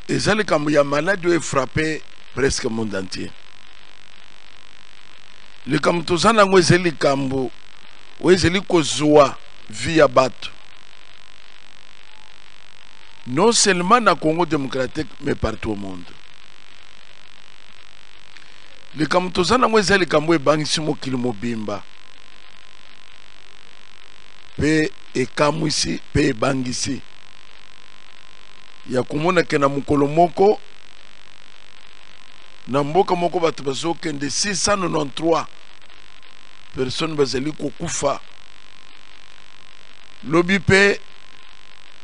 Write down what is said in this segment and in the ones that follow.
Et ça, le Cambouya maladie est frappé presque le monde entier. Le Cambouya n'a c'est le Cambou, c'est le Kozoa via Bato. Non seulement dans le Congo démocratique, mais partout au monde. Le Cambouya n'a c'est le Cambouya Bangsimo Kilmobimba. Pe e Kamwisi, pe e Bangisi. Ya kumona kena mukolo moko na mboka moko batu bazokende 693 personnes bazali kokufa lobi pe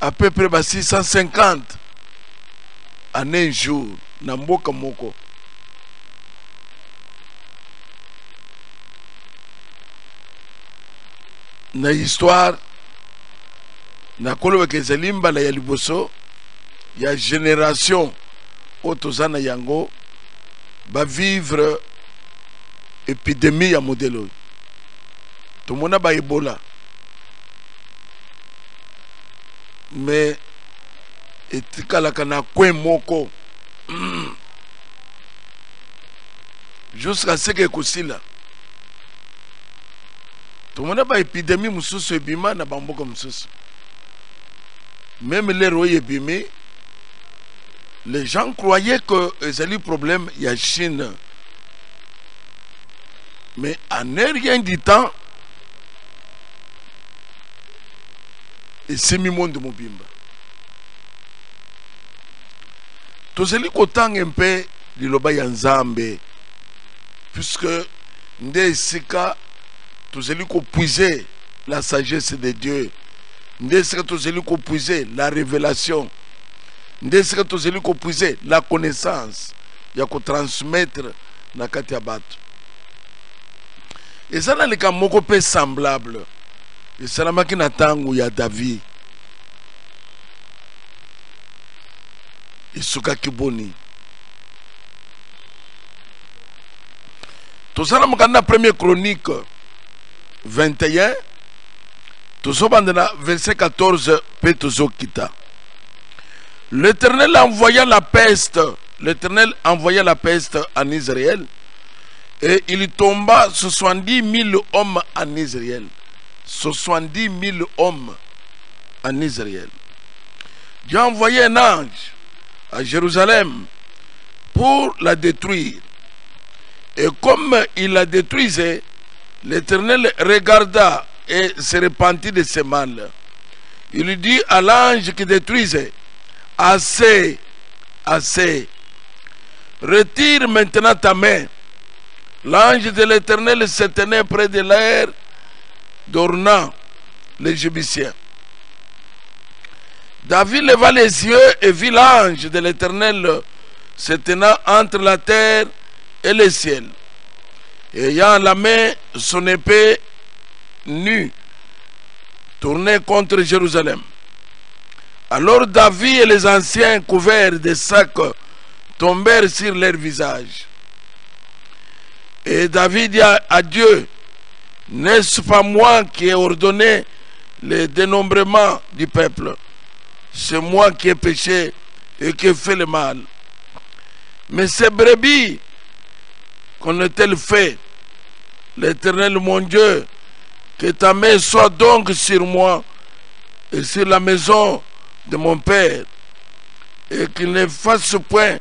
à peu près 650 en un jour na mboka moko. Na histoire na koloba kezali mbala ya liboso ya génération otozana yango ba vivre épidémie ya modèle tout le monde ba Ebola mais etikalaka na kwe moko jusqu'à ce que kusila tout le monde ba épidémie mususu ebima na bamboka mususu même les royaumes ebimé. Les gens croyaient que c'est le problème, il y a Chine. Mais en rien du temps, c'est mi monde mobimba. Tout ce qui est un peu de l'oba yanzambe, puisque ndé sika tout ce qui est puisé la sagesse de Dieu, ndé sika tout ce qui est puisé la révélation. Ndesika tozeli ko puiser la connaissance ya ko transmettre na kati ya bato. Et ça na leka moko pe semblable. Et ça la makina tangu ya David. Isuka kiboni. Tout ça na mokanda premier chronique 21 tozobandana verset 14 pe tozokita. L'Éternel envoya la peste. L'Éternel envoya la peste en Israël. Et il tomba 70 000 hommes en Israël. 70 000 hommes en Israël. Dieu a envoyé un ange à Jérusalem pour la détruire. Et comme il la détruisait, l'Éternel regarda et se repentit de ses mal. Il lui dit à l'ange qui détruisait: assez, assez. Retire maintenant ta main. L'ange de l'Éternel se tenait près de l'air d'Ornan, l'Égyptien. David leva les yeux et vit l'ange de l'Éternel se tenant entre la terre et le ciel, ayant à la main son épée nue, tournée contre Jérusalem. Alors David et les anciens couverts de sacs tombèrent sur leur visage. Et David dit à Dieu: n'est-ce pas moi qui ai ordonné le dénombrement du peuple? C'est moi qui ai péché et qui ai fait le mal. Mais ces brebis qu'on a-t-elle fait? L'Éternel mon Dieu, que ta main soit donc sur moi et sur la maison de mon père, et qu'il ne fasse point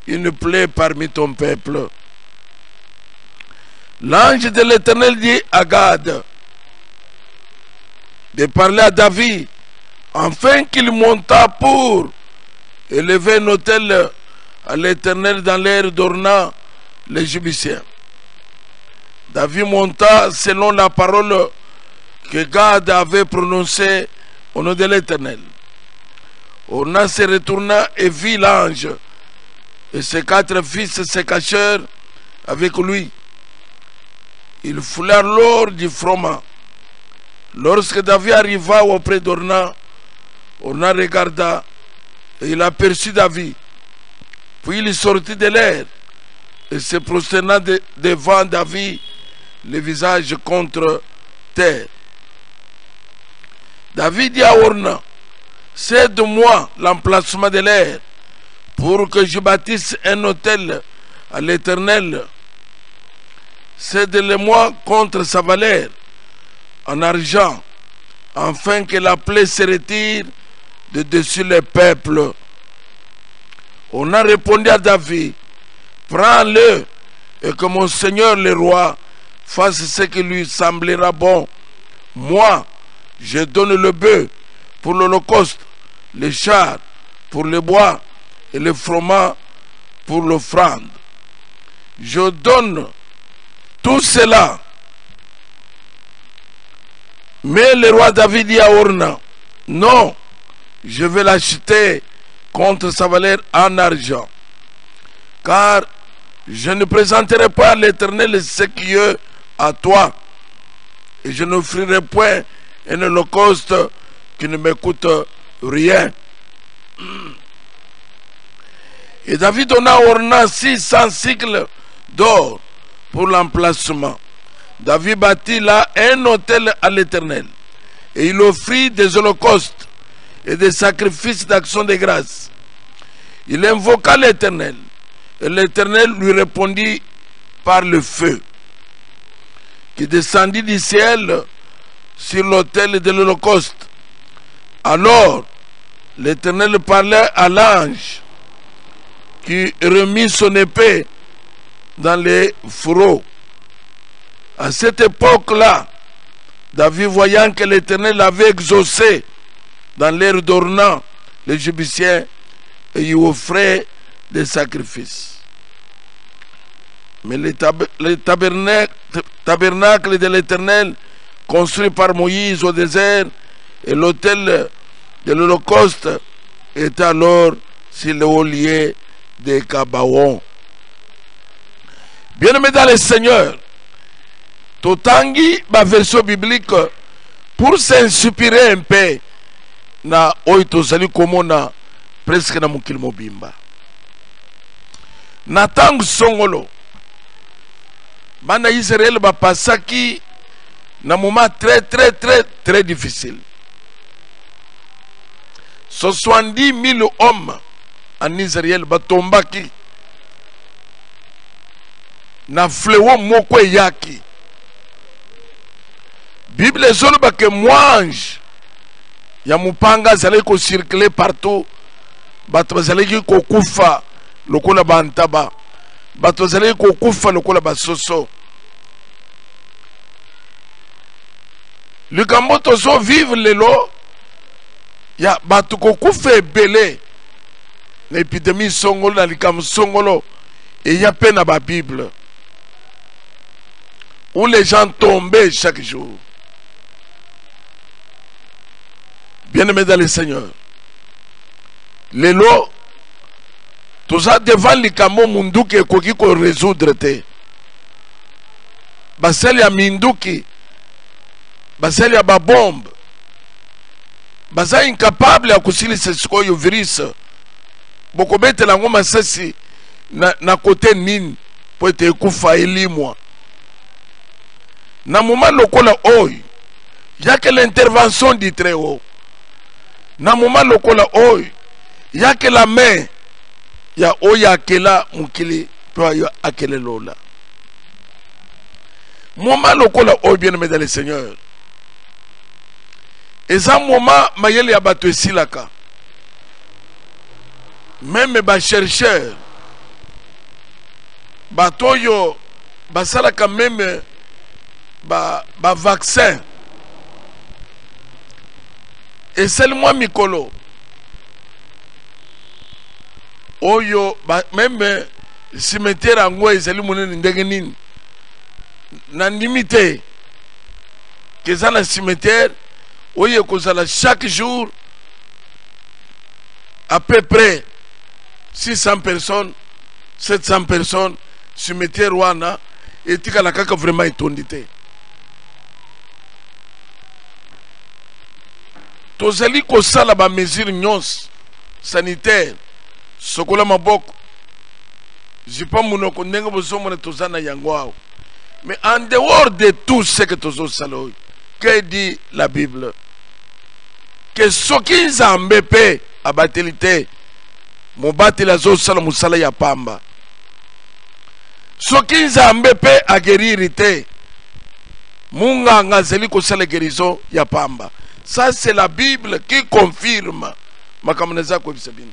une plaie parmi ton peuple. L'ange de l'Éternel dit à Gad de parler à David, afin qu'il monta pour élever un autel à l'Éternel dans l'air d'Ornan, l'Égyptien. David monta selon la parole que Gad avait prononcée au nom de l'Éternel. Ornan se retourna et vit l'ange et ses 4 fils se cachèrent avec lui. Ils foulèrent l'or du froment. Lorsque David arriva auprès d'Ornan, Ornan regarda et il aperçut David. Puis il sortit de l'air et se prosterna devant David, le visage contre terre. David dit à Ornan: cède-moi l'emplacement de l'air pour que je bâtisse un autel à l'Éternel. Cède-le-moi contre sa valeur en argent, afin que la plaie se retire de dessus les peuples. On a répondu à David, prends-le et que mon Seigneur le roi fasse ce qui lui semblera bon. Moi, je donne le bœuf pour l'holocauste, les chars pour le bois et le froment pour l'offrande. Je donne tout cela. Mais le roi David dit à Ornan, non, je vais l'acheter contre sa valeur en argent, car je ne présenterai pas à l'Éternel ce qui est à toi, et je n'offrirai point un holocauste qui ne me coûte rien. Et David donna à Ornan 600 cycles d'or pour l'emplacement. David bâtit là un autel à l'Éternel, et il offrit des holocaustes et des sacrifices d'action de grâce. Il invoqua l'Éternel, et l'Éternel lui répondit par le feu qui descendit du ciel sur l'autel de l'holocauste. Alors l'Éternel parlait à l'ange qui remit son épée dans les fourreaux. À cette époque-là, David, voyant que l'Éternel avait exaucé dans l'air d'Ornan les Jébusien, et y offrait des sacrifices. Mais le tabernacle de l'Éternel, construit par Moïse au désert, et l'autel de l'Holocauste était alors sur le haut lieu de Gabaon. Bien-aimés dans le Seigneur, totangi ba version biblique pour s'inspirer un peu na oito zali komona presque na mukili mobimba. Na tangu songolo bana Israël ba pasaki na moment très difficile. 70 000 hommes en Israël ba tombaki na fléau moko yaki. Bible zoloba que mwange ya mupanga zali ko circuler partout, bato bazali ko kufa lokola bantaba, bato bazali ko kufa lokola basoso. Likambo tozo vivre lelo ya bato ko kufa ebele na épidémie songolo na likambo songolo, et y a peine à la Bible où les gens tombaient chaque jour. Bien-aimés dans le Seigneur, les lots, tout ça devant les camo munduki et koki ko résoudre te. Baseli ya minduki, baseli ya babombe, basa incapable ya kusilisa sikoyo virus. Boko bete la ngoma sesi na kote nini po ete kufa elimwa. Na moment lokola oy, y'a que l'intervention du très haut. Na moment lokola oy, y'a que la main ya oya akela mukili po ya akele lola. Moment lokola oy, bien-aimé dans le Seigneur. Et ça moment mayele ya bato esilaka. Même ba chercheur bato yo basalaka même ba vaccin. Et seulement mikolo oyo même cimetière ango ezali monene ndenge nini na limité que ça na cimetière oyo kozala chaque jour à peu près 600 personnes 700 personnes cimetière wana etikala kaka vraiment etondité. Tozali kosala ba mesure nyons sanitaire sokola maboko jipa munoko ndenge bozomona tozana yango. Mais en dehors de tout ce que tozo salo, que dit la Bible? Que soki nzambe pe abatelité mobateli azosala mosala ya pamba. Soki nzambe pe agueriri te, munganga azali kosala guérison ya pamba. Ça c'est la Bible qui confirme makambo naza koyebisa bino.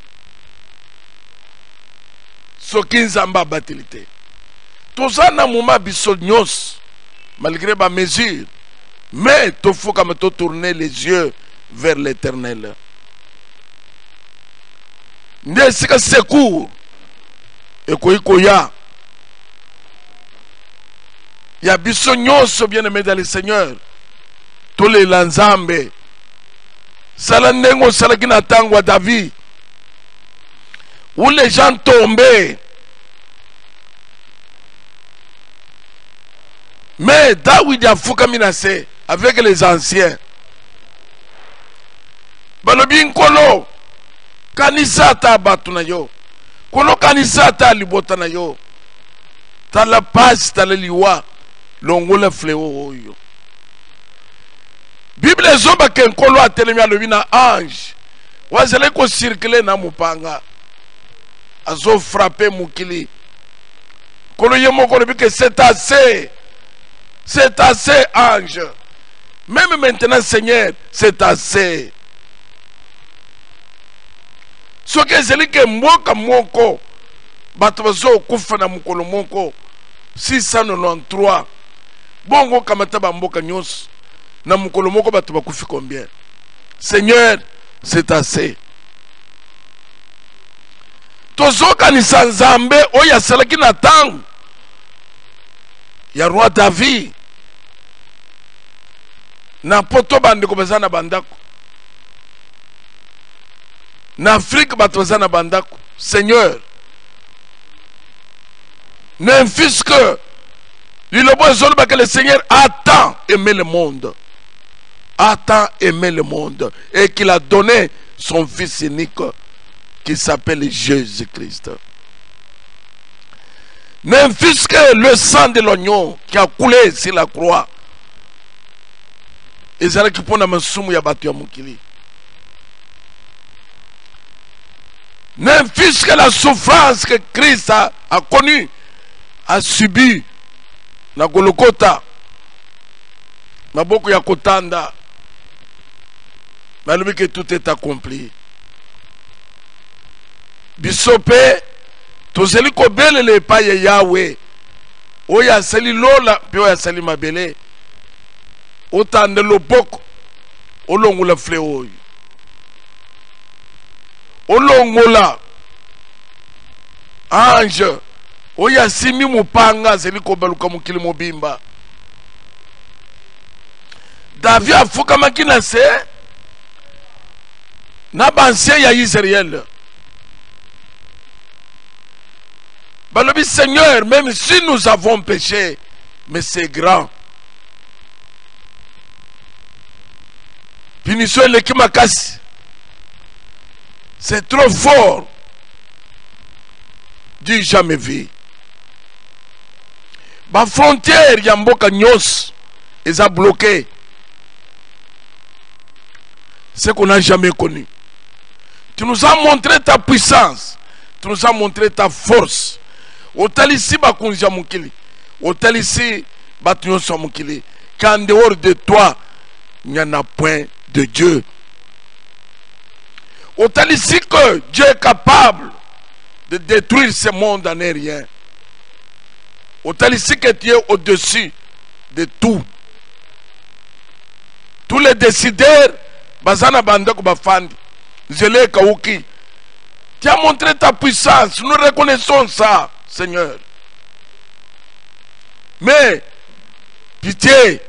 Soki nzambe abateli te, toza na moma biso nyonso malgré ba mesure, mais tofukama tourner les yeux vers l'Éternel. Nde sika secours ekoyi koya ya biso nyonso bien-aimé dans le Seigneur, tolela nzambe sala ndenge osalaki na ntango ya David, où les gens tombaient, mais David afukami na se avec les anciens. Balobi nkolo kanisa ta batu na yo, kolo kanisa ta libota na yo, tala pasi tala liwa longola fleo oyo. Bible ezoba ke nkolo atelemi alobi na ange wazele ko circuler na mupanga azo frapper mukili. Kolo ye moko lobi ke c'est assez ange, même maintenant Seigneur, c'est assez. Soki ezali ke mboka moko bato bazo kufa na mukolo moko 693, bongo kamata ba mboka nyonso na mukolo moko bato bakufi combien? Seigneur, c'est assez. Tozoka ni sanzambe oya salaki na tango ya roi David na poto bandeko bazana bandako, na Afrique bato bazana bandako. Seigneur, n'infuse que le Seigneur a tant aimé le monde, a tant aimé le monde, et qu'il a donné son fils unique qui s'appelle Jésus-Christ. N'infuse que le sang de l'oignon qui a coulé sur la croix, et c'est là qui pose la soumu ya batu ya mukili. N'infuse que la souffrance que Christ a connue, a subi na Golgotha, na boko ya kotanda, malgré que tout est accompli. Bisope tozeli kobelele epai ya Yahweh oyo asali lola mpe oyo asali mabele, otande loboko olongola fleo oyo, olongola ange oyo asimi mupanga azali kobaluka mokili mobimba. David afukamaki na se na bansien ya Israël, balobi Seigneur, même si nous avons péché, mais c'est grand. Punition leki makasi, c'est trop fort, du jamais vu. Ba frontière ya mboka nyos eza bloqué, ce qu'on n'a jamais connu. Tu nous as montré ta puissance, tu nous as montré ta force. Otalisi bakunja mukili, otalisi batunyoso mukili, qu'en dehors de toi il n'y en a point de Dieu. Otalisi que Dieu est capable de détruire ce monde en rien. Otalisi que tu es au-dessus de tout. Tous les décideurs bazana bandako bafandi zele kauki. Tu as montré ta puissance, nous reconnaissons ça, Seigneur. Mais pitié,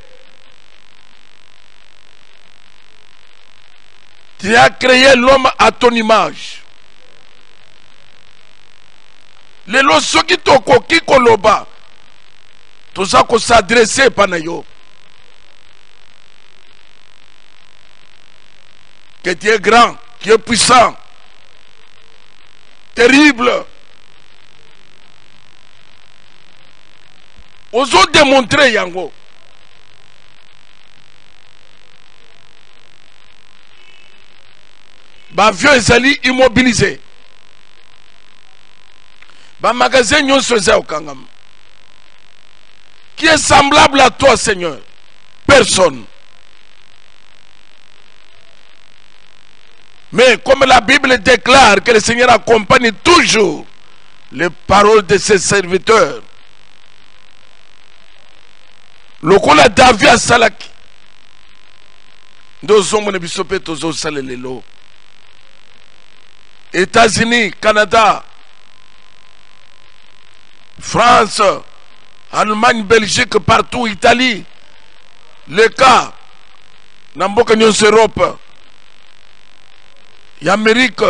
tu as créé l'homme à ton image. Les lois qui tokoki koloba, tout ça qu'on s'adressait panayo. Que tu es grand, tu es puissant, terrible. Osons démontrer yango. Bavion ezali immobilisé. ba magasin nyonso eza okangama. Qui est semblable à toi, Seigneur? Personne. Mais comme la Bible déclare que le Seigneur accompagne toujours les paroles de ses serviteurs, lokola David asalaki ndozomona biso pe tozosalelelo. États-Unis, Canada, France, Allemagne, Belgique, partout, Italie, le cas, Namboka nyonso Europe, y Amérique,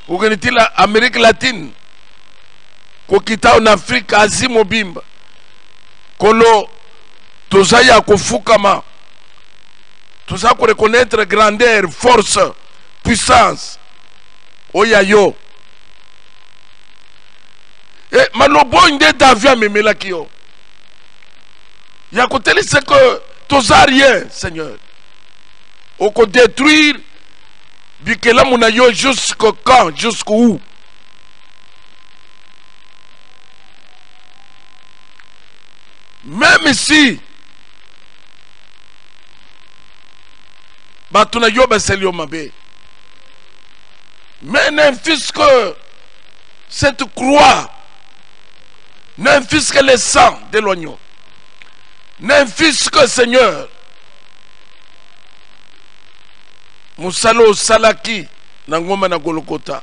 Ougenitila, Amérique latine, Kokita en Afrique, Asie mobimba, Kolo, Tozaya Kofukama, tout ça pour reconnaître grandeur, force, puissance, Oyayo. Et malobo inde David memela kio. Ya koteli c'est que toza rien, Seigneur. Oko détruire bikela munayo jusqu'au quand, jusqu'où? Même si batuna yo baselio mabe. Mais n'infusque cette croix, n'infusque le sang de l'oignon, n'infusque, Seigneur, Musalo Salaki, Nangoma na Golokota.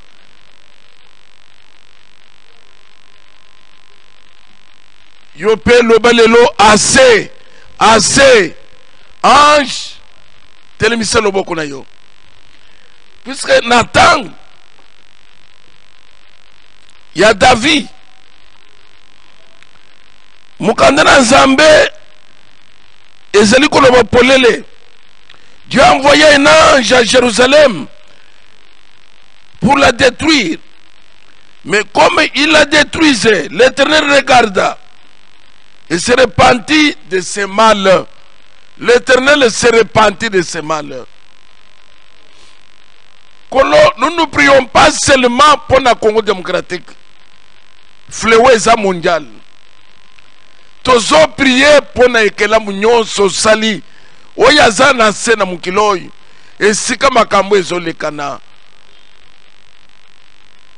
Yope lobalelo assez, assez, ange, telemisa loboko na yo. Puisque Nathan, il y a David, Mukandana Nzambe, ezali koloba polele. Dieu a envoyé un ange à Jérusalem pour la détruire. Mais comme il la détruisait, l'Éternel regarda et se repentit de ses malheurs. L'Éternel se repentit de ses malheurs. Nous ne prions pas seulement pour le Congo démocratique. Fléweza mondial. Tozo prier pour na ekela munyon sosali. Oyaza na sena mukiloy. Et sika makambo ezolekana.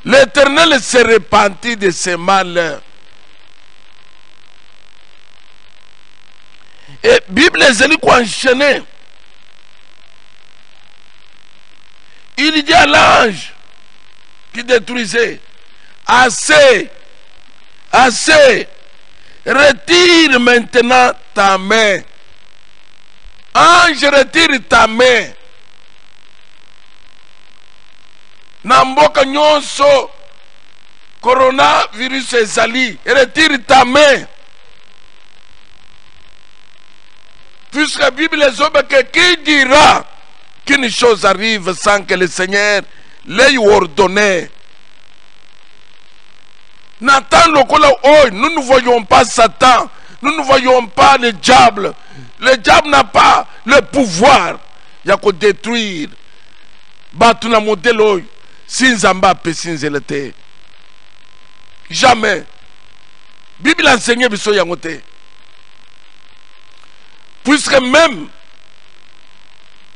L'Éternel se repentit de ses malheurs. Et Bible ezeli ko enchaîner. Il dit à l'ange qui détruisait, assez, assez, retire maintenant ta main. Ange, retire ta main. Namboka nyonso, coronavirus ezali, retire ta main. Puisque la Bible est que qui dira qu'une chose arrive sans que le Seigneur l'ait ordonné. Nathan lokola oh, nous ne voyons pas Satan, nous ne voyons pas le diable. Le diable n'a pas le pouvoir. Il y a qu'à détruire. Batuna modèle oh, sin zamba pe sin zelete. Jamais. Bible enseigne biso yangote. Puisque même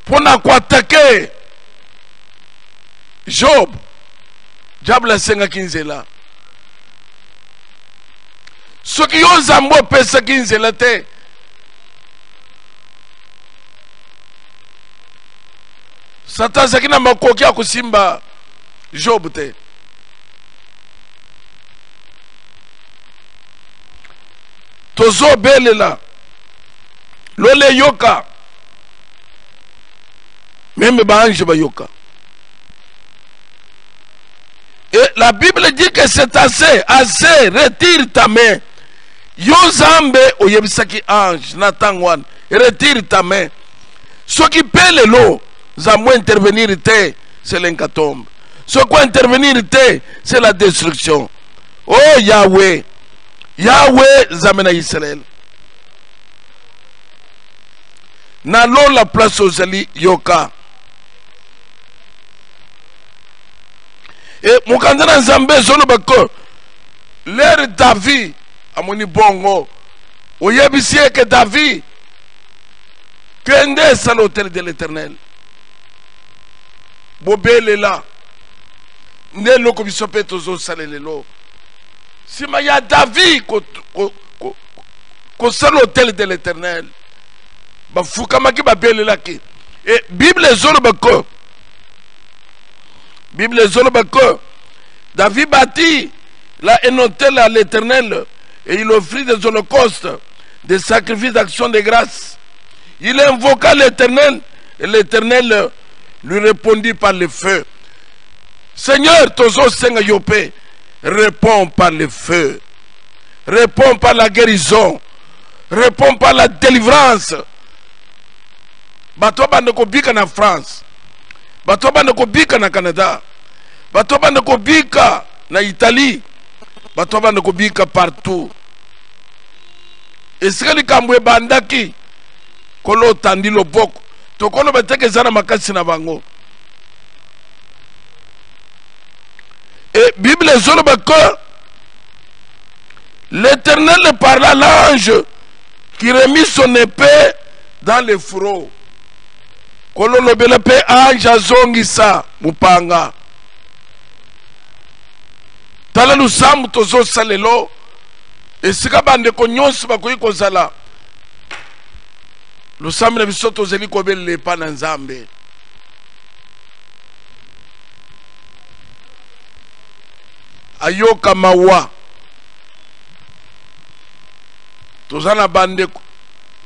pour n'attaquer Job, diable a 5 là. Ce qui ont zambo pesa 15 là te. Satan sakina makoki akusimba Job te. Tozo bele là. Lole yoka. Même Bange Bayoka. Et la Bible dit que c'est assez, assez, retire ta main. Yozambe oyebisaki ange, Nathan wan, retire ta main. Ce qui paie le lot, zambo intervenir c'est l'incatombe. Ce qui intervenir c'est la destruction. Oh Yahweh, Yahweh zamena Israël. Nalo la place aux ali yoka. Et Mukandana Nzambe zolo bako L'air David, à mon bongo, au yébisier que David, qu'un c'est l'autel de l'Éternel. Bobel est là. Né le commission pétozo salelelo. Si il y a David, qu'on c'est l'autel de l'Éternel. Bah foukamaki babel est là qui. Et Bible zolobako. Bible zolobako. David bâtit là un hôtel à l'Éternel et il offrit des holocaustes, des sacrifices d'action de grâce. Il invoqua l'Éternel et l'Éternel lui répondit par le feu. Seigneur, Tozo Senga Yopé, réponds par le feu, réponds par la guérison, réponds par la délivrance. Bato bande ko bika na France, bato bande ko bika na Canada, bato bande ko bika na Italie, bato bande ko bika partout. Esikali kambwe bandaki kolo tandi loboko to kono beteke zana makasi na bango. Et Bible zoloba que l'Éternel parla à l'ange qui remit son épée dans le fourreau. Kolo lobele pe ange azongisa mupanga. Tala lusamu tozo salelo. Esika bande ko nyonso bakoyi kozala. Lusamu na biso tozeli kobele pa na Nzambe. Ayoka mawa. Tozana bande,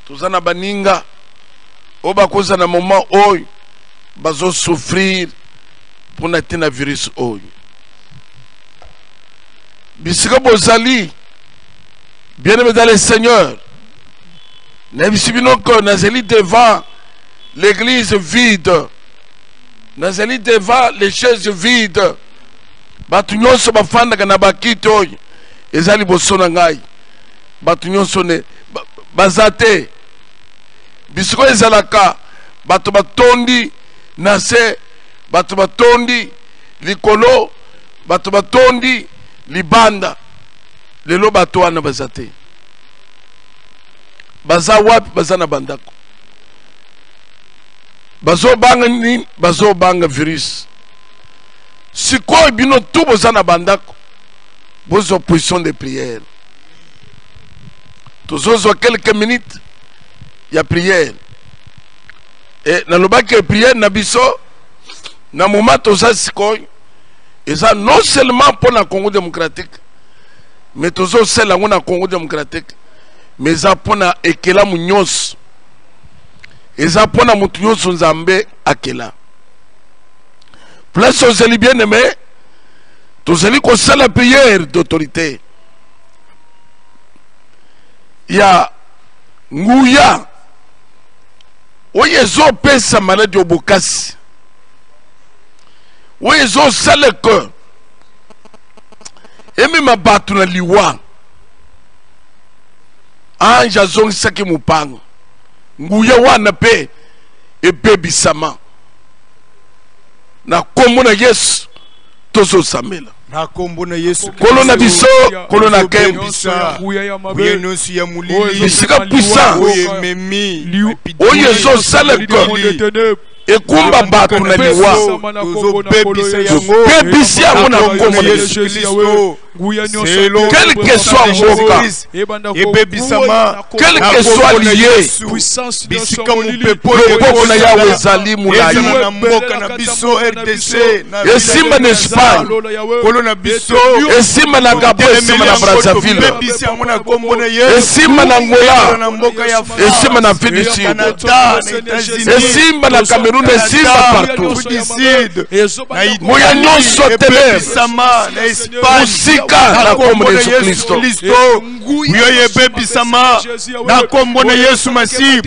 tozana baninga. Oba koza na moment oy bazo souffrir pour natina virus oy. Bisika bozali. Bien-aimés dans le Seigneur, nazali devant l'église vide, nazali devant les chaises vides, batu nyonso bafandaka na bakiti oyo ezali boso na ngai, batu nyonso ne bazate bisiko ezalaka batu batondi na se, batu batondi likolo, batu batondi libanda. Lelo bato wana bazate baza wapi baza na bandako bazo banga ni bazo banga virus sikoy bino tout boza na bandako bozo position de prière tozozo quelques minutes ya prière et na lobaki prière na biso na moment toza sikoy eza non seulement pour la Congo démocratique mais toujours celle là on a Congo démocratique mais ça pour na ekela munyos et ça pour na munyos Nzambe akela place aux bien aimés tous les qui sont la prière d'autorité il y a nguya oyezo pesa malade obokasi oyezo sale que emi mabatu na liwa anja zongi saki mupango nguya wana pe ebebisama na kombo na Yesu tozo samela na kombo na Yesu kolo na biso kolo na kembisa buyenusi ya mulili bisika puissant oyo zo sale ko ekumba batu na liwa pebisi yango na kombo na Yesu Kristo quel que soit mboka quel que soit lié loboko na Yawe ezali mulai esimba na Espagne esimba na Gabon esimba na Brazzaville esimba na Angola esimba na Afrique du Sud esimba na Cameroun esimba partout moya nyonso tele musika na kombo na Yesu Kristo uyoye bebisama na kombo na Yesu Masihi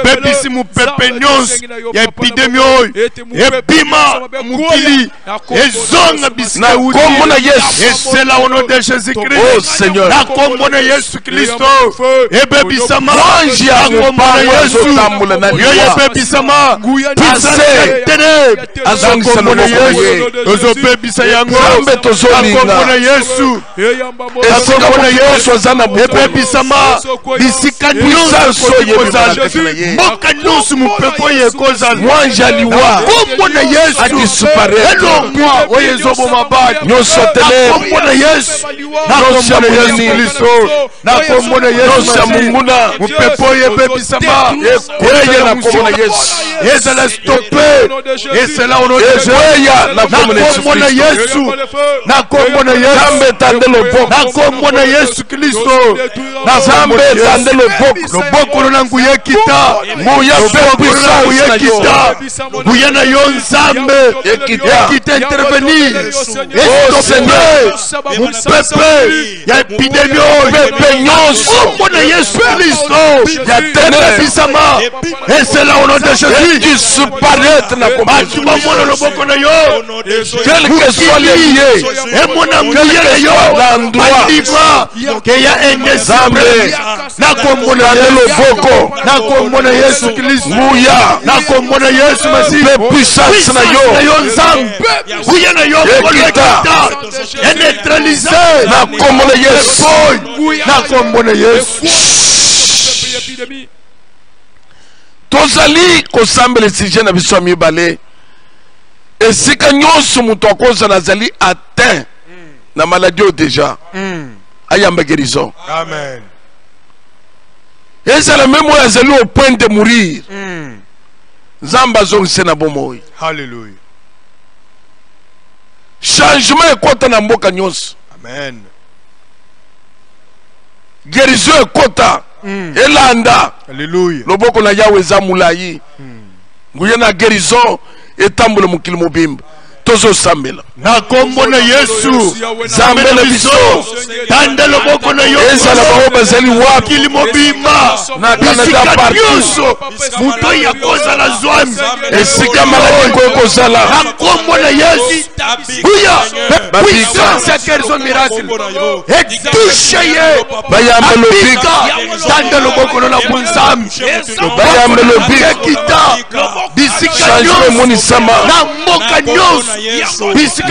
bebisi mupepe nyonso ya epidemie oyo ebima mukili ezonga bisika na kombo na Yesu esela au nom de Jésus-Christ. Oh Seigneur na kombo na Yesu Kristo ebebisama anji ya kombo na Yesu uyoye bebisama pise azongisa loboko ye ozobebisa yango Nzambe tozolinga na Yesu Yesu esika mwana Yesu azana epebisama bisika nyonso yekozala mboka nyonso mupepo yekozala mwanja liwa kombo na Yesu adisupare elongwa oyo ezoboma bato nyonso tele kombo na Yesu nakombo na Yesu Kristo nakombo na Yesu munguna mupepo yebebisama ekweye na kombo na Yesu ezala stoppe ezala ono ekweye na kombo na Yesu nakombo na Yesu Zambe tande loboko nakombo na Yesu Kristo Zambe tande loboko na nguye kita nguya nguye kita nguye na yo Nzambe ekita intervenir Seigneur mon peuple ya epidemie pepe nyonso kombo na Yesu Kristo ya tene bisama esela au nom de Jésus disparaître na kombo batuma mona loboko na yo quel que soit le lieu et mon nguye na yo l'endroit que ya ensemble na kombo na loboko na kombo na Yesu Kristo nguya na kombo na Yesu Masihi puissance na yo Nzambe nguye na yo ekita neutraliser na kombo na Yesu na kombo na Yesu tozali kosambela esije na biso ya mibale esika nyonso moto akozala azali atteint na maladie oyo déjà ayamba guérison. Amen. ezala meme oyo azali au point de mourir nzambe azongise na bomoi. Hallelujah. Changement ekota na mboka nyonso. Amen. Guérison ekota elanda. Hallelujah. Loboko na Yawe eza mulayi. Nguye na guérison etambola mokili mobimba. Tozo sambela. Na kombo na Yesu Zambela biso. Tande loboko na yo. Ezala bao bazali wapi mokili mobimba. Na Canada partout. Muto ya kozala zwami. Esika maladi ko kozala. Na kombo na Yesu. Buya. Puissance ya guérison miracle. Et touche ye. Bayamba lobika. Tande loboko na bunzam. Bayamba lobika kita. Bisika changement monisama. Na mboka nyonso. Bisika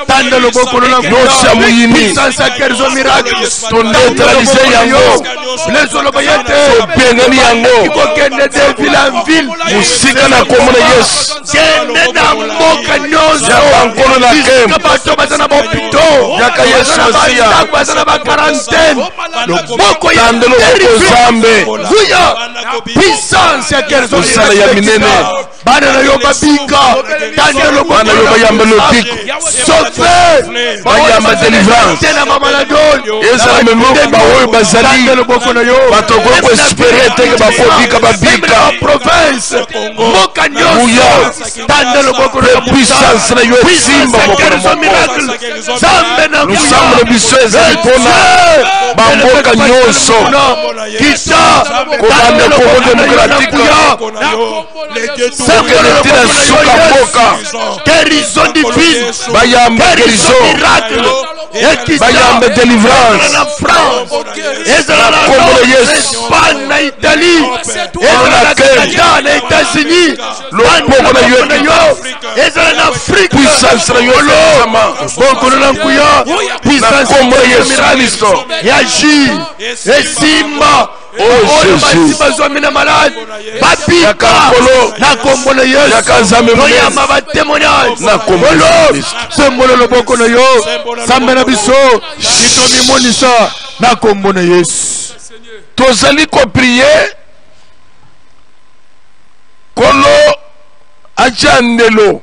tande loboko na nyonso ya muyini. Puissance ya guérison miracle. Toneutraliser yango. Leso loba yete. Topengani yango. Ikokende de ville en ville. Musika na kombo na Yesu. Kende na mboka nyonso. Ya bankolo na kem. Bisika bato bazana ba hôpitaux. Yaka Yesu Masiya. Bazana ba quarantaine. Loboko ya tande loboko Zambe. Vuya. Puissance ya guérison Osala ya minene. Bana na yo babika. Tande loboko bana yo bayamba lobiko. Sauve. Bayamba délivrance. Tena mama la don. Ezala memo ba oyo bazali. Tande loboko na yo. Bato ko espérer teke ba kobika babika. Province. Mboka nyonso. Buya. Tande loboko na puissance na yo simba mokolo miracle. Zambe na nous sommes biso ezali pona bamboka nyonso. Kita. Kobanda Congo démocratique. Sekiriti na suka mboka. Guérison divine. Bayamba guérison. Miracle. Bayamba délivrance. Na France. Ezala na Kombo na Yesu. Espagne na Italie. Ezala na Canada na États-Unis. Loboko na yo. Ezala na Afrique. Puissance na yo sama. Boko na kuya. Puissance Kombo na Yesu Kristo. Yaji. Esimba. Oh Jésus. Bazomina malade. Babika. Na kombo na Yesu. Yakazame ya ba témoignage. Na kombo na Yesu. Sembolo loboko na yo. Sambela biso. Itomi monisa. Na kombo na Yesu. Tozali ko prier. Kolo achandelo.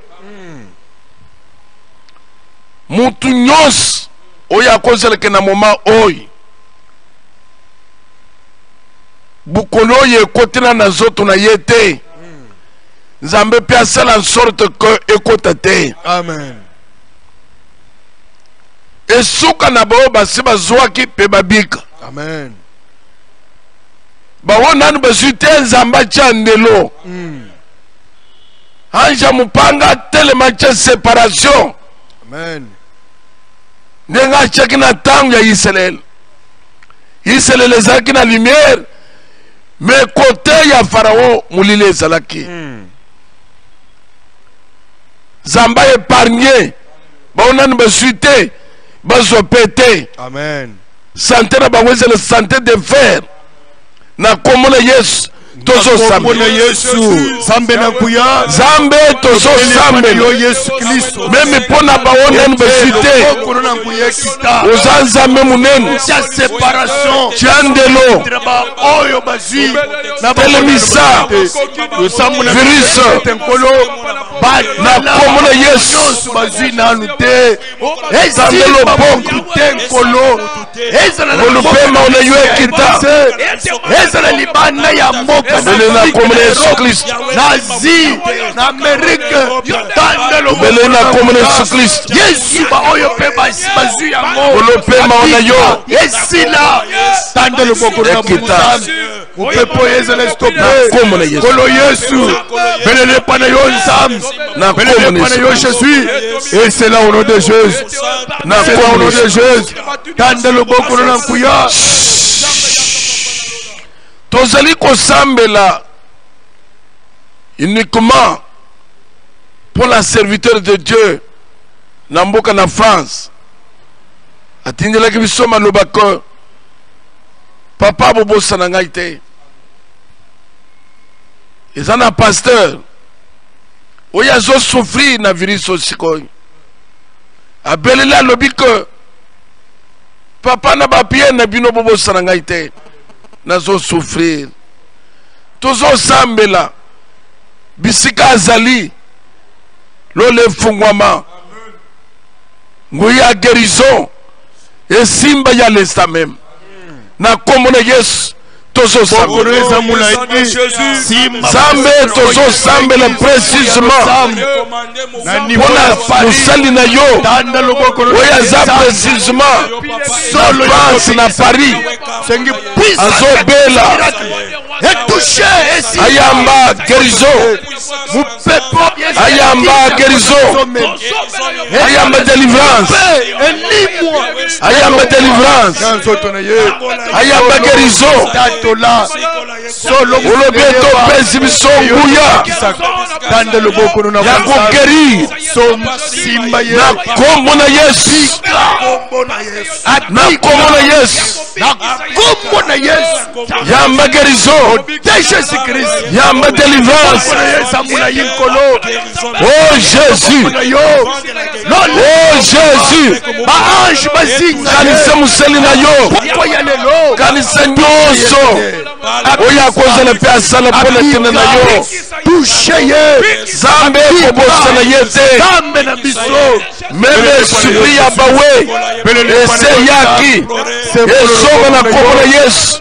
Mutu nyos oya akozeleke na moma oyi. Bukolo ye kotena na zoto na yete. Nzambe pe asala en sorte que ekota te. Amen. Esuka na bao basi bazwaki pe babika. Amen. Bawo nanu basu te nzamba chandelo. Anja mupanga telema cha séparation. Amen. Nenga chaki na tangu ya Israël. Israël ezalaki na lumière. Mais côté ya Pharaon mulile ezalaki. Zamba épargné. Bawo nanu basu te bazo pété. Amen. Santé na bango c'est la santé de fer. Na kombo na Yesu tozo sambe. Yesu sambe na kuya. Zambe tozo sambe yo Yesu Kristo. Même pona baona université. Ozanza memu nenu. Cha séparation. Chandelo. Oyo bazi. Na telemisa. Virus. Na kombo na Yesu bazi na nute. Ezandelo bongo. Tenkolo. Ezana na lupema ona yo ekita. Ezana libana ya mboka na kombo na Yesu Kristo. Nazi na Amerika. Tandelo na kombo na Yesu Kristo. Yesu ba oyo pe bazi ya ngo. Lupema ona yo. Esila. Tandelo boko na ekita. Upepo Ezana stopé. Kombo na Yesu. Kolo Yesu. Belele pana yo Nzam. Na kombo na Yesu. Jésus. Et c'est là au nom de Jésus. Na c'est là au nom de Jésus. Tandelo boko na kuya. Tozali kosambela uniquement pour la serviteur de Dieu na mboka na France. Atindelaki biso maloba ko papa bobosa na ngai te. Eza na pasteur oyo azo souffrir na virus osikoyo. Abelela alobi ko papa na bapie na bino bobosa na ngai te. Nazo souffrir. Tozo sambela bisika azali lole fungwama nguya guérison et simba ya lesta même na kombo na Yesu tozo sambela Zambe tozo sambela précisément pona musali na yo oya za précisément solo France na Paris azobela ayamba guérison ayamba guérison ayamba délivrance ayamba délivrance ayamba guérison olobeto pesi biso nguya ya koguérir na kombo na Yesu na kombo na Yesu yamba guérison yamba délivrance oh Jésus oh Jésus kanisa museli na yo kanisa nyonso oya kozala pe asala pona tena na yo Zambe kobosa na ye te meme esprit ya bawe ese yaki ezonga na kombo na Yesu.